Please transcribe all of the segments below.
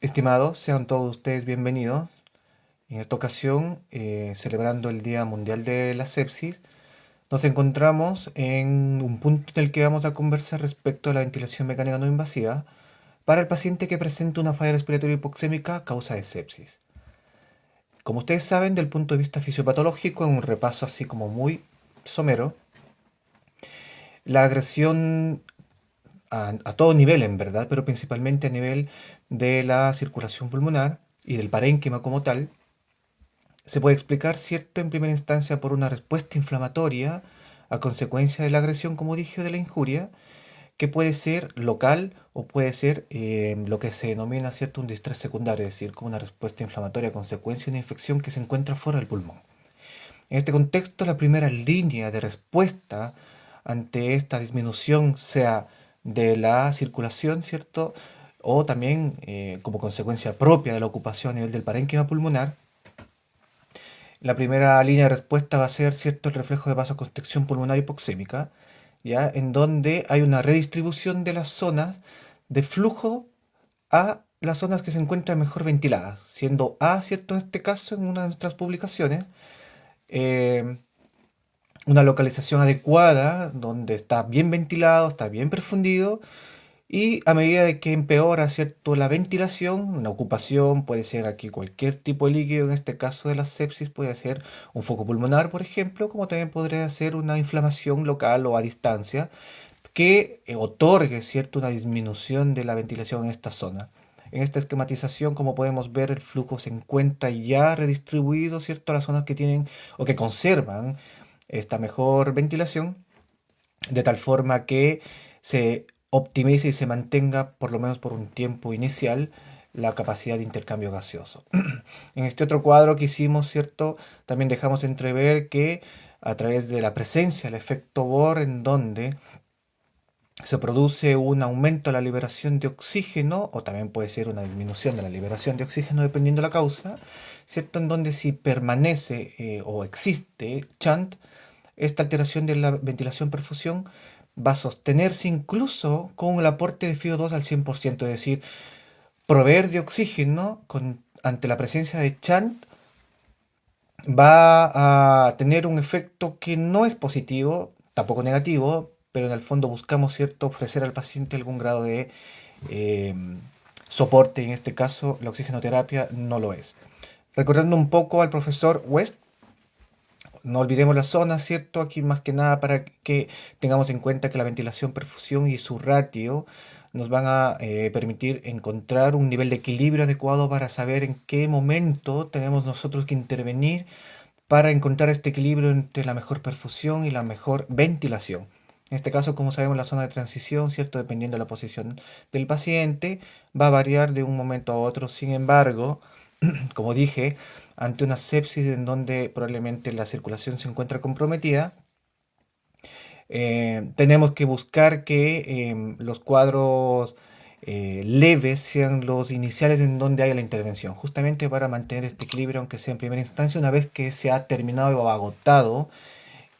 Estimados, sean todos ustedes bienvenidos. En esta ocasión, celebrando el Día Mundial de la Sepsis, nos encontramos en un punto en el que vamos a conversar respecto a la ventilación mecánica no invasiva para el paciente que presenta una falla respiratoria hipoxémica a causa de sepsis. Como ustedes saben, del punto de vista fisiopatológico, en un repaso así como muy somero, la agresión a todo nivel, en verdad, pero principalmente a nivel de la circulación pulmonar y del parénquima como tal, se puede explicar, ¿cierto?, en primera instancia por una respuesta inflamatoria a consecuencia de la agresión, como dije, de la injuria, que puede ser local o puede ser lo que se denomina, ¿cierto?, un distrés secundario, es decir, como una respuesta inflamatoria a consecuencia de una infección que se encuentra fuera del pulmón. En este contexto, la primera línea de respuesta ante esta disminución, sea de la circulación, ¿cierto?, o también como consecuencia propia de la ocupación a nivel del parénquima pulmonar, la primera línea de respuesta va a ser, ¿cierto?, el reflejo de vasoconstricción pulmonar hipoxémica, ¿ya? En donde hay una redistribución de las zonas de flujo a las zonas que se encuentran mejor ventiladas, siendo A, ¿cierto?, en este caso, en una de nuestras publicaciones, eh, una localización adecuada, donde está bien ventilado, está bien perfundido, y a medida de que empeora, ¿cierto?, la ventilación, una ocupación, puede ser aquí cualquier tipo de líquido, en este caso de la sepsis, puede ser un foco pulmonar, por ejemplo, como también podría ser una inflamación local o a distancia, que otorgue, ¿cierto?, una disminución de la ventilación en esta zona. En esta esquematización, como podemos ver, el flujo se encuentra ya redistribuido, ¿cierto?, a las zonas que tienen o que conservan esta mejor ventilación, de tal forma que se optimice y se mantenga, por lo menos por un tiempo inicial, la capacidad de intercambio gaseoso. En este otro cuadro que hicimos, ¿cierto? También dejamos entrever que a través de la presencia del efecto Bohr, en donde se produce un aumento de la liberación de oxígeno, o también puede ser una disminución de la liberación de oxígeno dependiendo de la causa, ¿cierto? En donde si permanece o existe chant, esta alteración de la ventilación-perfusión va a sostenerse incluso con el aporte de FiO2 al 100%, es decir, proveer de oxígeno ante la presencia de chant va a tener un efecto que no es positivo, tampoco negativo, pero en el fondo buscamos, ¿cierto?, ofrecer al paciente algún grado de eh, soporte, y en este caso la oxigenoterapia no lo es. Recordando un poco al profesor West, no olvidemos las zonas, ¿cierto? Aquí más que nada para que tengamos en cuenta que la ventilación, perfusión y su ratio nos van a permitir encontrar un nivel de equilibrio adecuado para saber en qué momento tenemos nosotros que intervenir para encontrar este equilibrio entre la mejor perfusión y la mejor ventilación. En este caso, como sabemos, la zona de transición, ¿cierto? Dependiendo de la posición del paciente, va a variar de un momento a otro. Sin embargo, como dije, ante una sepsis en donde probablemente la circulación se encuentra comprometida, tenemos que buscar que los cuadros leves sean los iniciales en donde haya la intervención, justamente para mantener este equilibrio, aunque sea en primera instancia, una vez que se ha terminado o agotado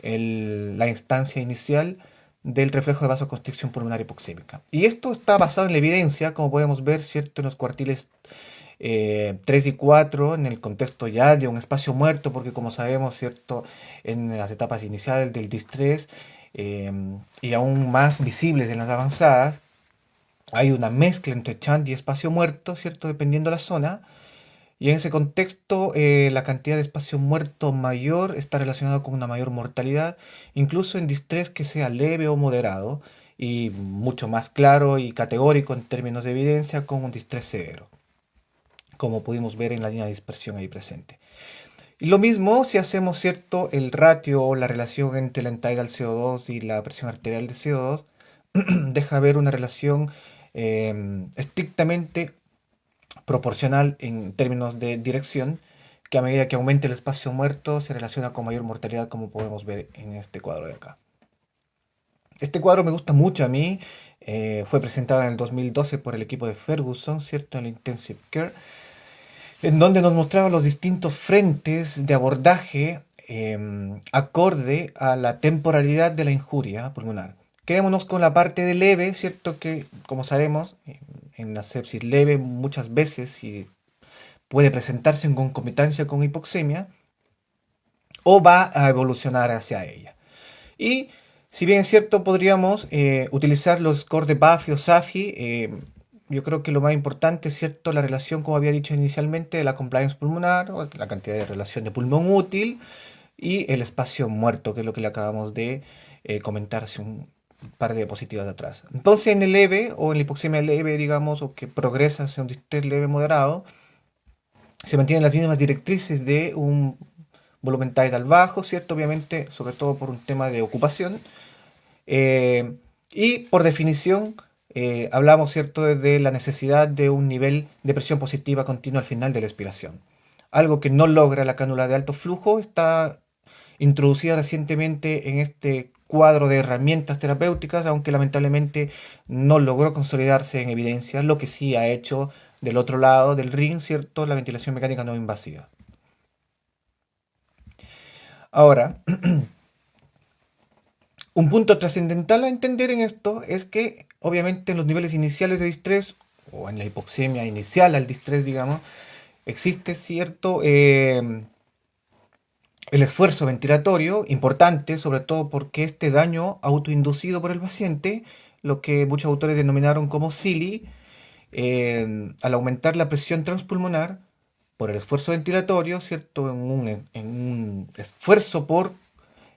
la instancia inicial del reflejo de vasoconstricción pulmonar hipoxémica. Y esto está basado en la evidencia, como podemos ver, ¿cierto?, en los cuartiles 3 y 4 en el contexto ya de un espacio muerto, porque como sabemos, ¿cierto?, en las etapas iniciales del distrés eh, y aún más visibles en las avanzadas, hay una mezcla entre chant y espacio muerto, ¿cierto?, dependiendo de la zona. Y en ese contexto, la cantidad de espacio muerto mayor está relacionada con una mayor mortalidad, incluso en distrés que sea leve o moderado, y mucho más claro y categórico en términos de evidencia con un distrés severo, como pudimos ver en la línea de dispersión ahí presente. Y lo mismo si hacemos, ¿cierto?, el ratio o la relación entre la entrada al CO2 y la presión arterial de CO2, deja ver una relación estrictamente proporcional en términos de dirección, que a medida que aumente el espacio muerto se relaciona con mayor mortalidad, como podemos ver en este cuadro de acá. Este cuadro me gusta mucho a mí, fue presentado en el 2012 por el equipo de Ferguson, ¿cierto?, en el Intensive Care, en donde nos mostraba los distintos frentes de abordaje acorde a la temporalidad de la injuria pulmonar. Quedémonos con la parte de leve, ¿cierto? Que, como sabemos, en la sepsis leve muchas veces y puede presentarse en concomitancia con hipoxemia o va a evolucionar hacia ella. Y si bien es cierto, podríamos utilizar los scores de Buffy o SAFI. Yo creo que lo más importante es cierto la relación, como había dicho inicialmente, de la compliance pulmonar, o la cantidad de relación de pulmón útil y el espacio muerto, que es lo que le acabamos de comentar hace un par de diapositivas de atrás. Entonces, en el leve o en la hipoxemia leve, digamos, o que progresa hacia un distrés leve moderado, se mantienen las mismas directrices de un volumen tidal bajo, ¿cierto? Obviamente, sobre todo por un tema de ocupación. Eh, y por definición, hablamos, ¿cierto?, de la necesidad de un nivel de presión positiva continua al final de la expiración. Algo que no logra la cánula de alto flujo está introducida recientemente en este cuadro de herramientas terapéuticas, aunque lamentablemente no logró consolidarse en evidencia, lo que sí ha hecho del otro lado del ring, ¿cierto?, la ventilación mecánica no invasiva. Ahora, un punto trascendental a entender en esto es que, obviamente, en los niveles iniciales de distrés, o en la hipoxemia inicial al distrés, digamos, existe cierto el esfuerzo ventilatorio importante, sobre todo porque este daño autoinducido por el paciente, lo que muchos autores denominaron como SILI, al aumentar la presión transpulmonar por el esfuerzo ventilatorio, ¿cierto? En un esfuerzo por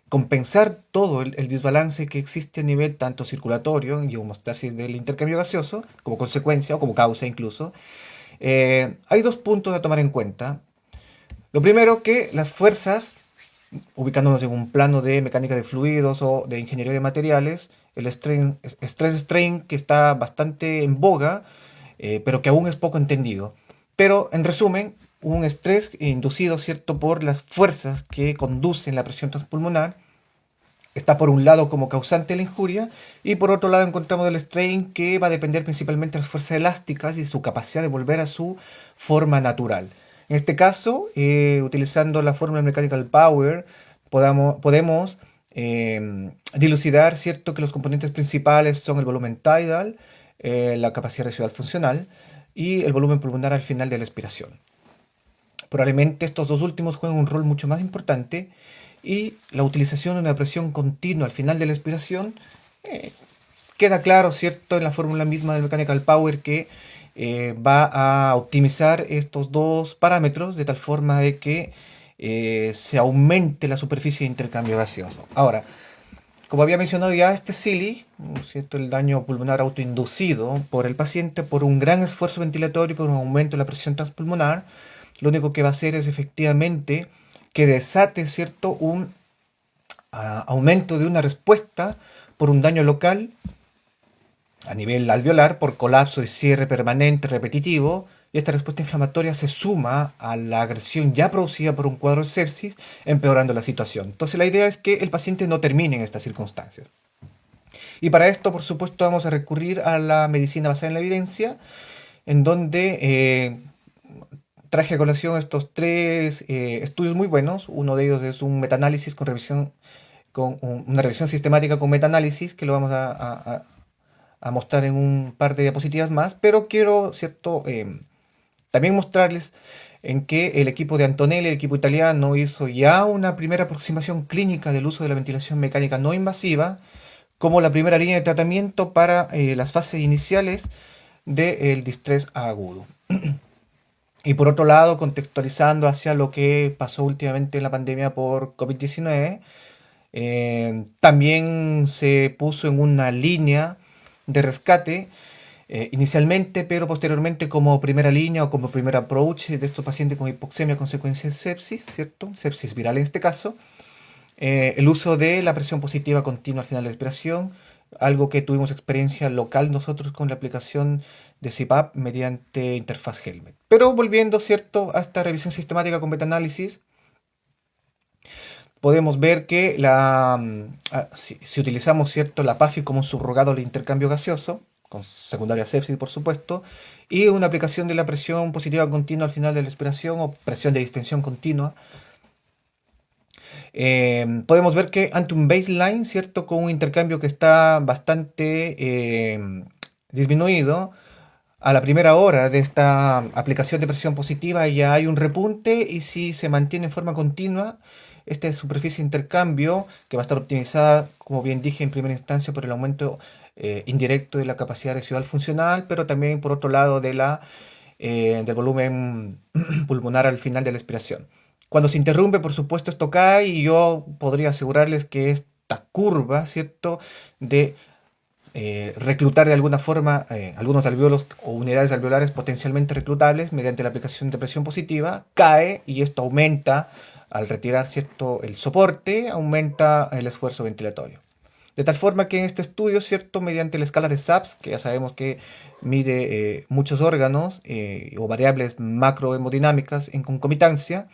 compensar todo el desbalance que existe a nivel tanto circulatorio y homeostasis del intercambio gaseoso, como consecuencia o como causa incluso, hay dos puntos a tomar en cuenta. Lo primero, que las fuerzas, ubicándonos en un plano de mecánica de fluidos o de ingeniería de materiales, el stress-strain que está bastante en boga, pero que aún es poco entendido. Pero en resumen, un estrés inducido, ¿cierto?, por las fuerzas que conducen la presión transpulmonar, está por un lado como causante de la injuria y por otro lado encontramos el strain, que va a depender principalmente de las fuerzas elásticas y su capacidad de volver a su forma natural. En este caso, utilizando la fórmula Mechanical Power, podemos dilucidar, ¿cierto?, que los componentes principales son el volumen tidal, la capacidad residual funcional y el volumen pulmonar al final de la expiración. Probablemente estos dos últimos juegan un rol mucho más importante, y la utilización de una presión continua al final de la expiración eh, queda claro, ¿cierto?, en la fórmula misma del Mechanical Power, que va a optimizar estos dos parámetros de tal forma de que se aumente la superficie de intercambio gaseoso. Ahora, como había mencionado ya, este SILI, ¿cierto?, el daño pulmonar autoinducido por el paciente por un gran esfuerzo ventilatorio y por un aumento de la presión transpulmonar, lo único que va a hacer es efectivamente que desate, ¿cierto?, un aumento de una respuesta por un daño local a nivel alveolar por colapso y cierre permanente repetitivo, y esta respuesta inflamatoria se suma a la agresión ya producida por un cuadro de sepsis, empeorando la situación. Entonces la idea es que el paciente no termine en estas circunstancias. Y para esto, por supuesto, vamos a recurrir a la medicina basada en la evidencia, en donde traje a colación estos tres estudios muy buenos. Uno de ellos es un metaanálisis una revisión sistemática con metaanálisis, que lo vamos a mostrar en un par de diapositivas más, pero quiero, ¿cierto?, también mostrarles en que el equipo de Antonelli, el equipo italiano, hizo ya una primera aproximación clínica del uso de la ventilación mecánica no invasiva como la primera línea de tratamiento para las fases iniciales del distrés agudo. Y por otro lado, contextualizando hacia lo que pasó últimamente en la pandemia por COVID-19, también se puso en una línea de rescate inicialmente, pero posteriormente como primera línea o como primer approach de estos pacientes con hipoxemia a consecuencia de sepsis, ¿cierto? Sepsis viral en este caso, el uso de la presión positiva continua al final de la respiración, algo que tuvimos experiencia local nosotros con la aplicación de CPAP mediante interfaz Helmet. Pero volviendo, ¿cierto?, a esta revisión sistemática con metaanálisis, podemos ver que si utilizamos, ¿cierto?, la PAFI como un subrogado del intercambio gaseoso, con secundaria sepsis por supuesto, y una aplicación de la presión positiva continua al final de la respiración o presión de distensión continua, podemos ver que ante un baseline, ¿cierto?, con un intercambio que está bastante disminuido, a la primera hora de esta aplicación de presión positiva ya hay un repunte y si se mantiene en forma continua, esta superficie de intercambio, que va a estar optimizada, como bien dije, en primera instancia por el aumento indirecto de la capacidad residual funcional, pero también por otro lado del volumen pulmonar al final de la expiración. Cuando se interrumpe, por supuesto, esto cae y yo podría asegurarles que esta curva, ¿cierto?, de reclutar de alguna forma algunos alvéolos o unidades alveolares potencialmente reclutables mediante la aplicación de presión positiva, cae y esto aumenta al retirar cierto el soporte, aumenta el esfuerzo ventilatorio. De tal forma que en este estudio, cierto, mediante la escala de SAPS, que ya sabemos que mide muchos órganos o variables macrohemodinámicas en concomitancia,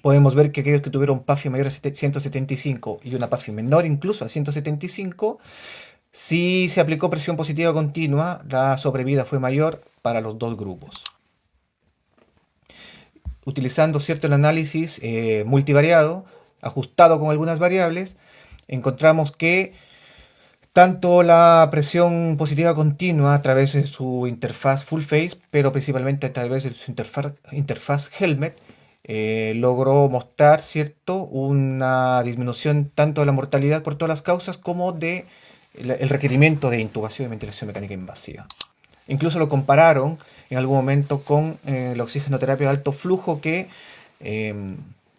podemos ver que aquellos que tuvieron PAFI mayor a 175 y una PAFI menor incluso a 175, si se aplicó presión positiva continua, la sobrevida fue mayor para los dos grupos. Utilizando cierto el análisis multivariado, ajustado con algunas variables, encontramos que tanto la presión positiva continua a través de su interfaz full phase, pero principalmente a través de su interfaz Helmet, logró mostrar, ¿cierto?, una disminución tanto de la mortalidad por todas las causas como de el requerimiento de intubación y ventilación mecánica invasiva. Incluso lo compararon en algún momento con la oxigenoterapia de alto flujo, que eh,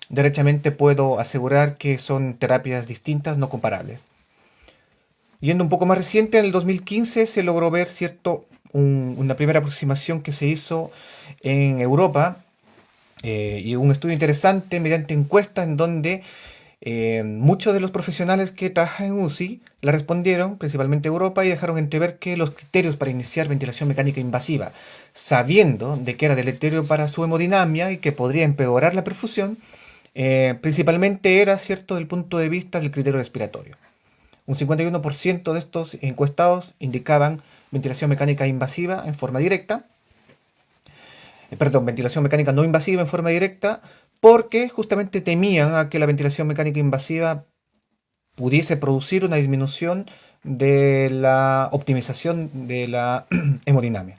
derechamente puedo asegurar que son terapias distintas, no comparables. Yendo un poco más reciente, en el 2015 se logró ver una primera aproximación que se hizo en Europa y un estudio interesante mediante encuestas en donde muchos de los profesionales que trabajan en UCI la respondieron, principalmente Europa, y dejaron entrever que los criterios para iniciar ventilación mecánica invasiva, sabiendo de que era deleterio para su hemodinamia y que podría empeorar la perfusión, principalmente era cierto del punto de vista del criterio respiratorio. Un 51% de estos encuestados indicaban ventilación mecánica invasiva en forma directa, perdón, ventilación mecánica no invasiva en forma directa, porque justamente temían a que la ventilación mecánica invasiva pudiese producir una disminución de la optimización de la hemodinamia.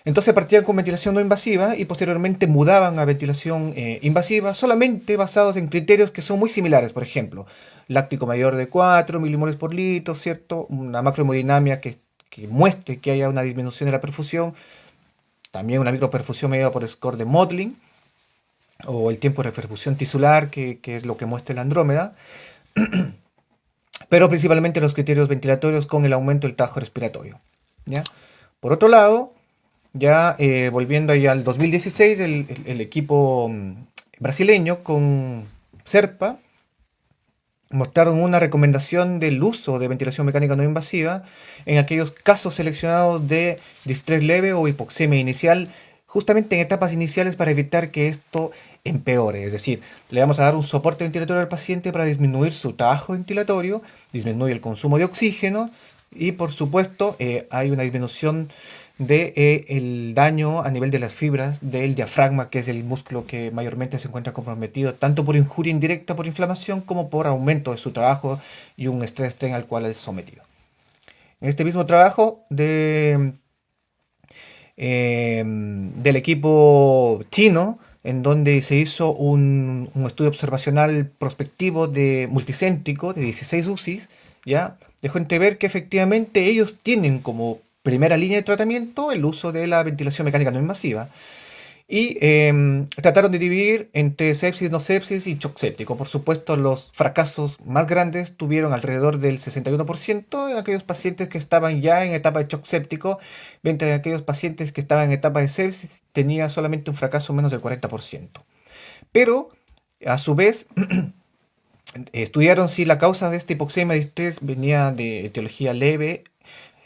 Entonces partían con ventilación no invasiva y posteriormente mudaban a ventilación invasiva solamente basados en criterios que son muy similares. Por ejemplo, láctico mayor de 4 milimoles por litro, ¿cierto? Una macrohemodinamia que muestre que haya una disminución de la perfusión. También una microperfusión medida por score de Mottling o el tiempo de reperfusión tisular, que es lo que muestra la Andrómeda. Pero principalmente los criterios ventilatorios con el aumento del trabajo respiratorio, ¿ya? Por otro lado, ya volviendo ahí al 2016, el equipo brasileño con Serpa mostraron una recomendación del uso de ventilación mecánica no invasiva en aquellos casos seleccionados de distrés leve o hipoxemia inicial, justamente en etapas iniciales para evitar que esto empeore. Es decir, le vamos a dar un soporte ventilatorio al paciente para disminuir su trabajo ventilatorio, disminuir el consumo de oxígeno y por supuesto hay una disminución del daño a nivel de las fibras del diafragma, que es el músculo que mayormente se encuentra comprometido tanto por injuria indirecta por inflamación como por aumento de su trabajo y un estrés tren al cual es sometido. En este mismo trabajo del equipo chino, en donde se hizo un estudio observacional prospectivo de multicéntrico de 16 UCIs, ¿ya? Dejó entrever que efectivamente ellos tienen como primera línea de tratamiento el uso de la ventilación mecánica no invasiva. Y trataron de dividir entre sepsis, no sepsis y shock séptico. Por supuesto, los fracasos más grandes tuvieron alrededor del 61% en aquellos pacientes que estaban ya en etapa de shock séptico, mientras en aquellos pacientes que estaban en etapa de sepsis tenía solamente un fracaso menos del 40%. Pero, a su vez, estudiaron si la causa de esta hipoxemia de estrés venía de etiología leve,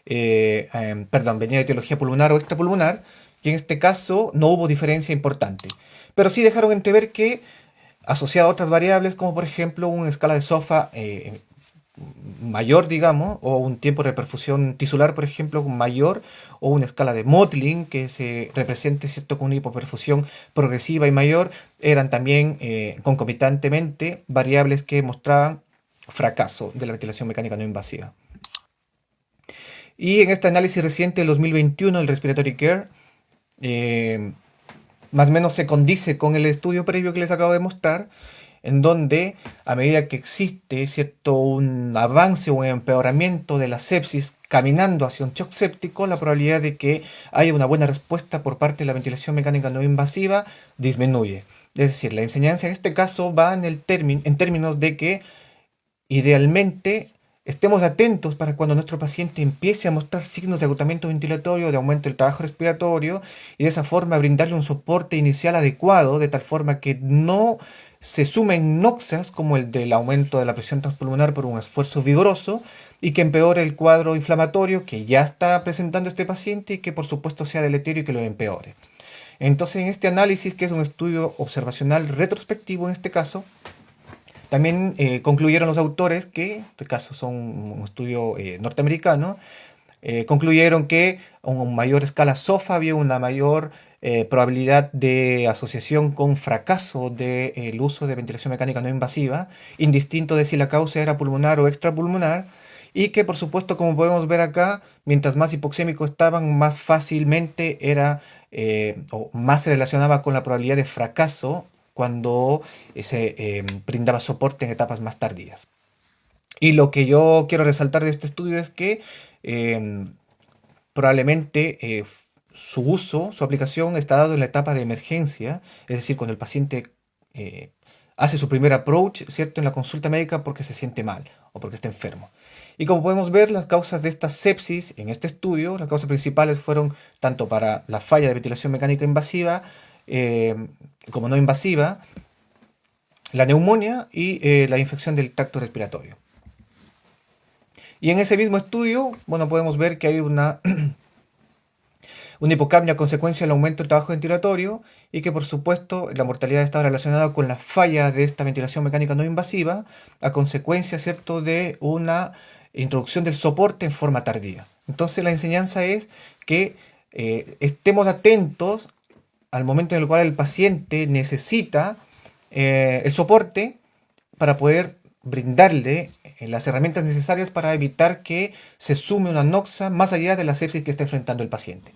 venía de etiología pulmonar o extrapulmonar, y en este caso no hubo diferencia importante. Pero sí dejaron entrever que, asociado a otras variables, como por ejemplo una escala de SOFA mayor, digamos, o un tiempo de perfusión tisular, por ejemplo, mayor, o una escala de Mottling que se represente, ¿cierto?, con una hipoperfusión progresiva y mayor, eran también concomitantemente variables que mostraban fracaso de la ventilación mecánica no invasiva. Y en este análisis reciente del 2021, el Respiratory Care, más o menos se condice con el estudio previo que les acabo de mostrar, en donde a medida que existe cierto un avance o un empeoramiento de la sepsis caminando hacia un shock séptico, la probabilidad de que haya una buena respuesta por parte de la ventilación mecánica no invasiva disminuye. Es decir, la enseñanza en este caso va en términos de que idealmente estemos atentos para cuando nuestro paciente empiece a mostrar signos de agotamiento ventilatorio, de aumento del trabajo respiratorio, y de esa forma brindarle un soporte inicial adecuado, de tal forma que no se sumen noxias como el del aumento de la presión transpulmonar por un esfuerzo vigoroso y que empeore el cuadro inflamatorio que ya está presentando este paciente y que por supuesto sea deleterio y que lo empeore. Entonces, en este análisis, que es un estudio observacional retrospectivo en este caso, también concluyeron los autores, que en este caso son un estudio norteamericano, concluyeron que a una mayor escala SOFA había una mayor probabilidad de asociación con fracaso del uso de ventilación mecánica no invasiva, indistinto de si la causa era pulmonar o extrapulmonar, y que por supuesto, como podemos ver acá, mientras más hipoxémicos estaban, más fácilmente era o más se relacionaba con la probabilidad de fracaso cuando se brindaba soporte en etapas más tardías. Y lo que yo quiero resaltar de este estudio es que probablemente su uso, su aplicación está dado en la etapa de emergencia, es decir, cuando el paciente eh, hace su primer approach, ¿cierto?, en la consulta médica porque se siente mal o porque está enfermo. Y como podemos ver, las causas de esta sepsis en este estudio, las causas principales fueron tanto para la falla de ventilación mecánica invasiva eh, como no invasiva, la neumonía y la infección del tracto respiratorio. Y en ese mismo estudio, bueno, podemos ver que hay una hipocapnia a consecuencia del aumento del trabajo ventilatorio y que por supuesto la mortalidad está relacionada con la falla de esta ventilación mecánica no invasiva a consecuencia, ¿cierto?, de una introducción del soporte en forma tardía. Entonces la enseñanza es que estemos atentos al momento en el cual el paciente necesita el soporte para poder brindarle las herramientas necesarias para evitar que se sume una noxa más allá de la sepsis que está enfrentando el paciente.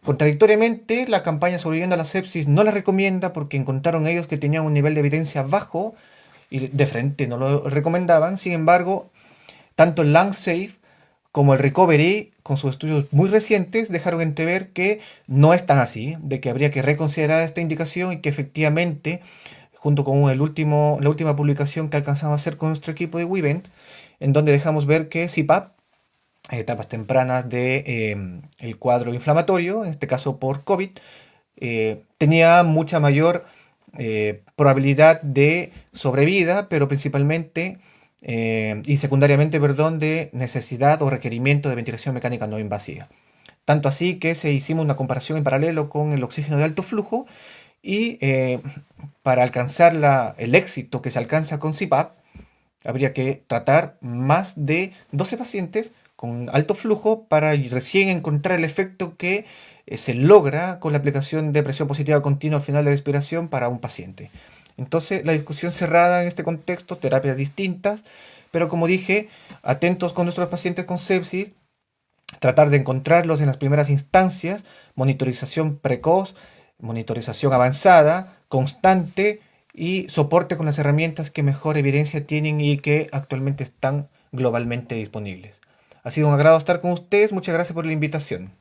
Contradictoriamente, la campaña Sobreviviendo a la Sepsis no la recomienda porque encontraron ellos que tenían un nivel de evidencia bajo y de frente no lo recomendaban. Sin embargo, tanto el LungSafe como el Recovery, con sus estudios muy recientes, dejaron entrever que no es tan así, de que habría que reconsiderar esta indicación y que efectivamente, junto con la última publicación que alcanzamos a hacer con nuestro equipo de Wevent, en donde dejamos ver que CPAP, etapas tempranas de el cuadro inflamatorio, en este caso por COVID, tenía mucha mayor probabilidad de sobrevida, pero principalmente y secundariamente, perdón, de necesidad o requerimiento de ventilación mecánica no invasiva. Tanto así que se hicimos una comparación en paralelo con el oxígeno de alto flujo y para alcanzar el éxito que se alcanza con CPAP, habría que tratar más de 12 pacientes con alto flujo para recién encontrar el efecto que se logra con la aplicación de presión positiva continua al final de la respiración para un paciente. Entonces, la discusión cerrada en este contexto, terapias distintas, pero como dije, atentos con nuestros pacientes con sepsis, tratar de encontrarlos en las primeras instancias, monitorización precoz, monitorización avanzada, constante y soporte con las herramientas que mejor evidencia tienen y que actualmente están globalmente disponibles. Ha sido un agrado estar con ustedes, muchas gracias por la invitación.